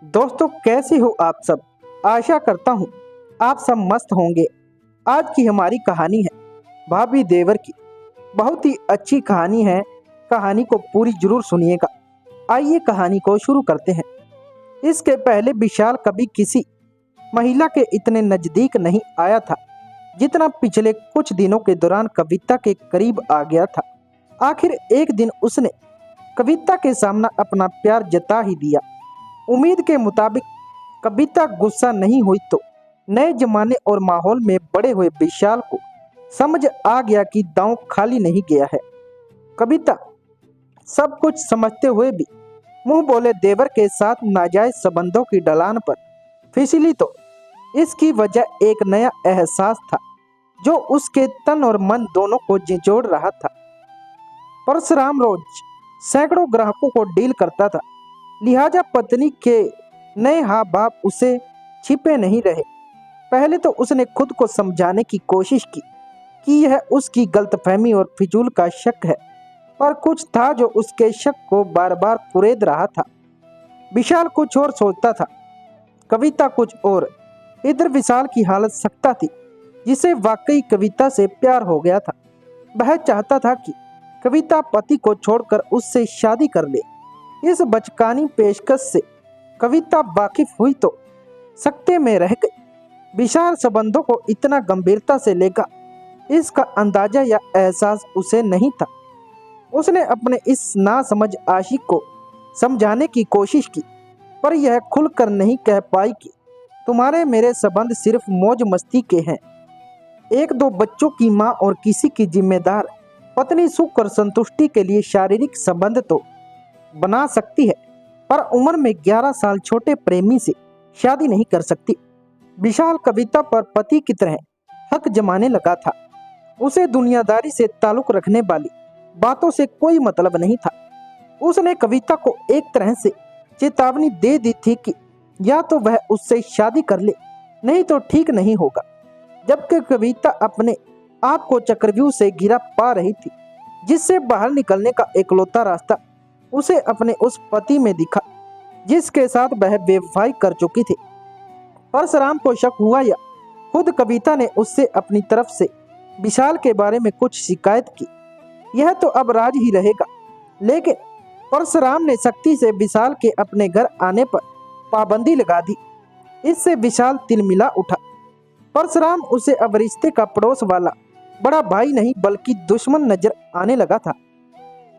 दोस्तों, कैसे हो आप सब। आशा करता हूँ आप सब मस्त होंगे। आज की हमारी कहानी है भाभी देवर की। बहुत ही अच्छी कहानी है। कहानी को पूरी जरूर सुनिएगा। आइए कहानी को शुरू करते हैं। इसके पहले विशाल कभी किसी महिला के इतने नज़दीक नहीं आया था जितना पिछले कुछ दिनों के दौरान कविता के करीब आ गया था। आखिर एक दिन उसने कविता के सामने अपना प्यार जता ही दिया। उम्मीद के मुताबिक कविता गुस्सा नहीं हुई तो नए जमाने और माहौल में बड़े हुए विशाल को समझ आ गया कि दांव खाली नहीं गया है। कविता सब कुछ समझते हुए भी मुंह बोले देवर के साथ नाजायज संबंधों की ढलान पर फिसली तो इसकी वजह एक नया एहसास था जो उसके तन और मन दोनों को झिझोड़ रहा था। परशुराम रोज सैकड़ों ग्राहकों को डील करता था, लिहाजा पत्नी के नए हाव भाव उसे छिपे नहीं रहे। पहले तो उसने खुद को समझाने की कोशिश की कि यह उसकी गलतफहमी और फिजूल का शक है, पर कुछ था जो उसके शक को बार बार कुरेद रहा था। विशाल कुछ और सोचता था, कविता कुछ और। इधर विशाल की हालत सख्ता थी, जिसे वाकई कविता से प्यार हो गया था। वह चाहता था कि कविता पति को छोड़कर उससे शादी कर ले। इस बचकानी पेशकश से कविता वाकिफ हुई तो सकते में रह गई। विशाल संबंधों को इतना गंभीरता से लेगा, इसका अंदाजा या एहसास उसे नहीं था। उसने अपने इस नासमझ आशिक को समझाने की कोशिश की, पर यह खुलकर नहीं कह पाई कि तुम्हारे मेरे संबंध सिर्फ मौज मस्ती के हैं। एक दो बच्चों की माँ और किसी की जिम्मेदार पत्नी सुख और संतुष्टि के लिए शारीरिक संबंध तो बना सकती है, पर उम्र में 11 साल छोटे प्रेमी से शादी नहीं कर सकती। विशाल कविता पर पति की तरह हक जमाने लगा था। उसे दुनियादारी से ताल्लुक रखने वाली बातों से कोई मतलब नहीं था। उसने कविता को एक तरह से चेतावनी दे दी थी कि या तो वह उससे शादी कर ले, नहीं तो ठीक नहीं होगा। जबकि कविता अपने आप को चक्रव्यूह से घिरा पा रही थी, जिससे बाहर निकलने का एकलौता रास्ता उसे अपने उस पति में दिखा जिसके साथ वह बेवफाई कर चुकी थी। परशुराम को शक हुआ या खुद कविता ने उससे अपनी तरफ से विशाल के बारे में कुछ शिकायत की, यह तो अब राज ही रहेगा। लेकिन परशुराम ने सख्ती से विशाल के अपने घर आने पर पाबंदी लगा दी। इससे विशाल तिलमिला उठा। परशुराम उसे अब रिश्ते का पड़ोस वाला बड़ा भाई नहीं बल्कि दुश्मन नजर आने लगा था।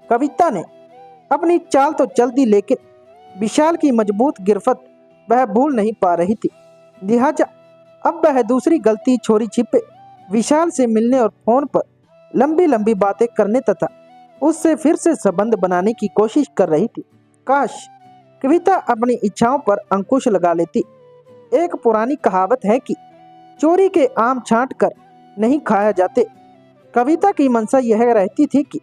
कविता ने अपनी चाल तो चल दी, लेकिन विशाल की मजबूत गिरफ्त वह भूल नहीं पा रही थी। लिहाजा अब वह दूसरी गलती छोरी छिपे विशाल से मिलने और फोन पर लंबी लंबी बातें करने तथा उससे फिर से संबंध बनाने की कोशिश कर रही थी। काश कविता अपनी इच्छाओं पर अंकुश लगा लेती। एक पुरानी कहावत है कि चोरी के आम छांट कर नहीं खाया जाते। कविता की मंशा यह रहती थी कि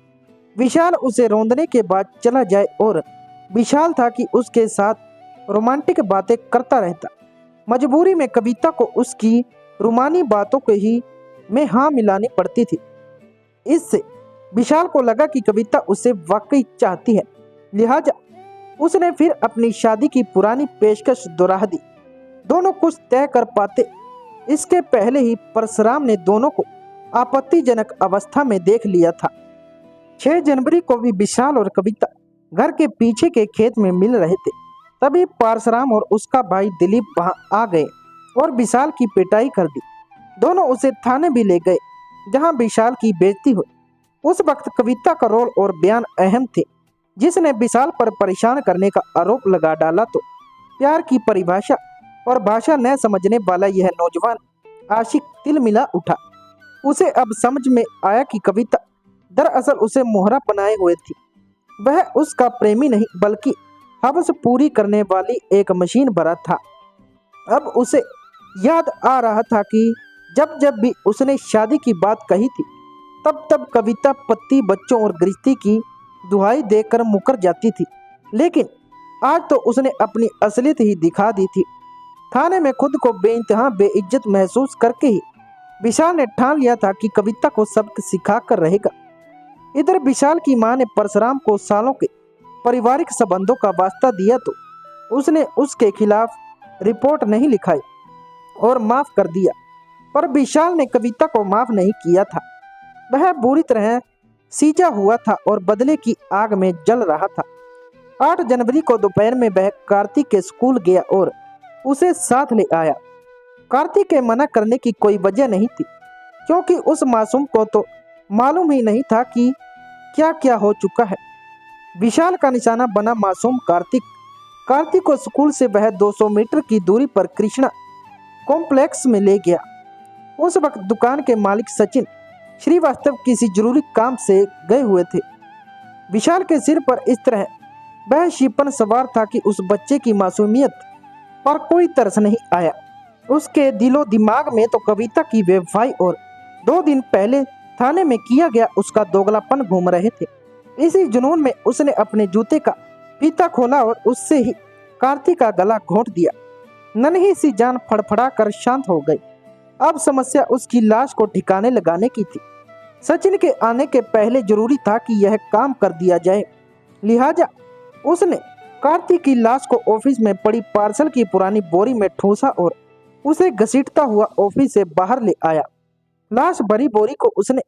विशाल उसे रोंदने के बाद चला जाए, और विशाल था कि उसके साथ रोमांटिक बातें करता रहता। मजबूरी में कविता को उसकी रुमानी बातों के ही में हाँ मिलानी पड़ती थी। इससे विशाल को लगा कि कविता उसे वाकई चाहती है। लिहाजा उसने फिर अपनी शादी की पुरानी पेशकश दोहरा दी। दोनों कुछ तय कर पाते इसके पहले ही परशुराम ने दोनों को आपत्तिजनक अवस्था में देख लिया था। 6 जनवरी को भी विशाल और कविता घर के पीछे के खेत में मिल रहे थे। तभी परशुराम और उसका भाई दिलीप वहां आ गए और विशाल की पिटाई कर दी। दोनों उसे थाने भी ले गए, जहां विशाल की बेइज्जती हुई। उस वक्त कविता का रोल और बयान अहम थे, जिसने विशाल पर परेशान करने का आरोप लगा डाला तो प्यार की परिभाषा और भाषा न समझने वाला यह नौजवान आशिक तिलमिला उठा। उसे अब समझ में आया कि कविता दरअसल उसे मोहरा बनाए हुए थी। वह उसका प्रेमी नहीं बल्कि हवस पूरी करने वाली एक मशीन भरा था। अब उसे याद आ रहा था कि जब जब भी उसने शादी की बात कही थी, तब तब कविता पति बच्चों और गृहस्थी की दुहाई देकर मुकर जाती थी। लेकिन आज तो उसने अपनी असलियत ही दिखा दी थी। थाने में खुद को बेइंतहा बेइज्जत महसूस करके ही विशाल ने ठान लिया था कि कविता को सबक सिखा कर रहेगा। इधर विशाल की मां ने परशुराम को सालों के पारिवारिक संबंधों का वास्ता दिया तो उसने उसके खिलाफ रिपोर्ट नहीं लिखाई और माफ कर दिया। पर विशाल ने कविता को माफ नहीं किया था। वह बुरी तरह सींचा हुआ था और बदले की आग में जल रहा था। 8 जनवरी को दोपहर में वह कार्तिक के स्कूल गया और उसे साथ ले आया। कार्तिक के मना करने की कोई वजह नहीं थी, क्योंकि उस मासूम को तो मालूम ही नहीं था कि क्या क्या हो चुका है। विशाल का निशाना बना मासूम कार्तिक को स्कूल से वह 200 मीटर की दूरी पर कृष्णा कॉम्प्लेक्स में ले गया। उस वक्त दुकान के मालिक सचिन श्रीवास्तव किसी जरूरी काम से गए हुए थे। विशाल के सिर पर इस तरह वह शिपन सवार था कि उस बच्चे की मासूमियत पर कोई तरस नहीं आया। उसके दिलो दिमाग में तो कविता की बेवफाई और 2 दिन पहले थाने में किया गया उसका दोगलापन घूम रहे थे। इसी जुनून में उसने अपने जूते का फीता खोला और उससे ही कार्तिक का गला घोंट दिया। नन्ही सी जान फड़फड़ा कर शांत हो गई। अब समस्या उसकी लाश को ठिकाने लगाने की थी। सचिन के आने के पहले जरूरी था कि यह काम कर दिया जाए। लिहाजा उसने कार्तिक की लाश को ऑफिस में पड़ी पार्सल की पुरानी बोरी में ठूसा और उसे घसीटता हुआ ऑफिस से बाहर ले आया। लाश भरी बोरी को उसने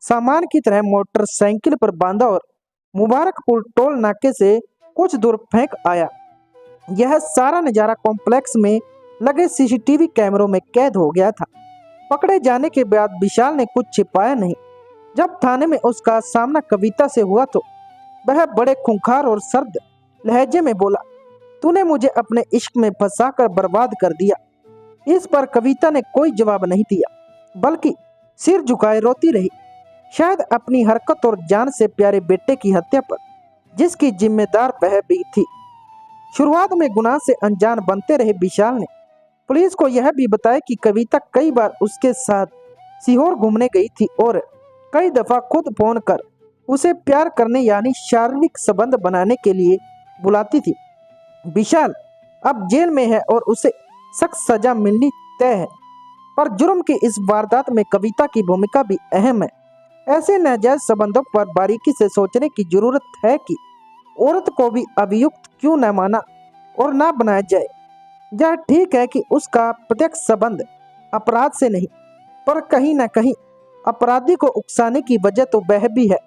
सामान की तरह मोटरसाइकिल पर बांधा और मुबारकपुर टोल नाके से कुछ दूर फेंक आया। यह सारा नजारा कॉम्प्लेक्स में लगे सीसीटीवी कैमरों में कैद हो गया था। पकड़े जाने के बाद विशाल ने कुछ छिपाया नहीं। जब थाने में उसका सामना कविता से हुआ तो वह बड़े खूंखार और सर्द लहजे में बोला, तूने मुझे अपने इश्क में फंसाकर बर्बाद कर दिया। इस पर कविता ने कोई जवाब नहीं दिया, बल्कि सिर झुकाए रोती रही, शायद अपनी हरकत और जान से प्यारे बेटे की हत्या पर, जिसकी जिम्मेदार वह भी थी। शुरुआत में गुनाह से अनजान बनते रहे विशाल ने पुलिस को यह भी बताया कि कविता कई बार उसके साथ सीहोर घूमने गई थी और कई दफा खुद फोन कर उसे प्यार करने यानी शारीरिक संबंध बनाने के लिए बुलाती थी। विशाल अब जेल में है और उसे सख्त सजा मिलनी तय है, पर जुर्म की इस वारदात में कविता की भूमिका भी अहम है। ऐसे नाजायज संबंधों पर बारीकी से सोचने की जरूरत है कि औरत को भी अभियुक्त क्यों न माना और ना बनाया जाए। यह ठीक है कि उसका प्रत्यक्ष संबंध अपराध से नहीं, पर कहीं ना कहीं अपराधी को उकसाने की वजह तो वह भी है।